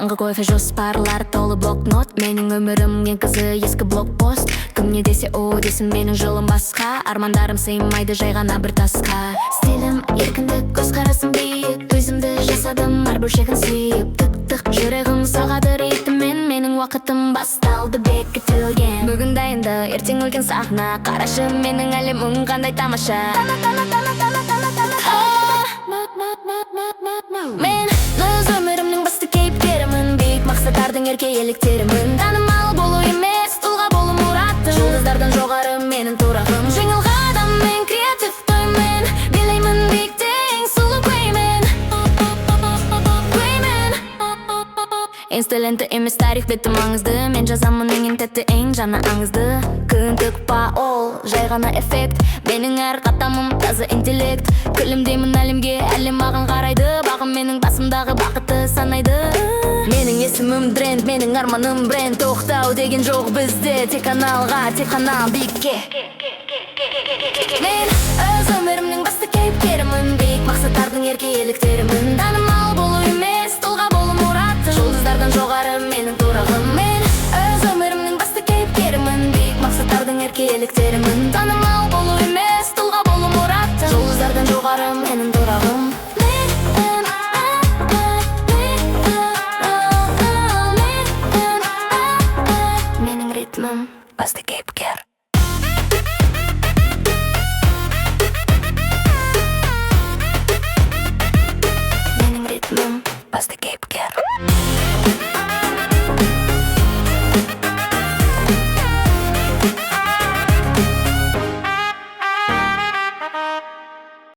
таңғы кофе жоспарлар толы блокнот. Менің өмірім ең қызы ескі блокпост. Кім не десе о десін, менің жолым басқа. Армандарым сыймайды жай ғана бір тасқа. Стилім еркіндік, көзқарасым биік. Өзімді жасадым әр бөлшегін сүйіп. Тық-тық жүрегім соғады ритммен. Менің уақытым басталды бекітілген. Бүгін дайынды, ертең үлкен сахна. Қарашы менің әлемім қандай тамаша. Мен өз өмірімнің басты кейіпкерімін. Биік мақсаттардың еркеліктерімін. Танымал болу емес, тұлға болу мұраттым. Жұлдыздардан жоғары менің тұрағым. Жеңіл қадам мен креатив тоймен. Билеймін биікте ең сұлу көймен. Инсталенті емес тарих беті маңызды. Мен жазамын ең тәтті ең жаны аңызды. Күндік па ол, жай ғана эффект. Менің әр қатамым таза интеллект. Күлімдеймін әлемге, әлем маған қарайды. Бағым менің басымдағы бақытты санайды. Менің есімім тренд, менің арманым бренд. Тоқтау деген жоқ бізде, тек каналға, тек канал биікке. Мен өз өмірімнің басты кейіпкерімін. Биік мақсаттардың еркеліктерімін. Танымал болу емес, тұлға болу мұраттым. Жұлдыздардан жоғары менің тұрағым. Мен өз өмірімнің басты кейіпкерімін. Биік мақсаттардың еркеліктерімін. Танымал болу емес, тұлға болу мұраттым. Жұлдыздардан жоғары менің тұрағым. Менің ритмім басты кейіпкер. Менің ритмім басты кейіпкер.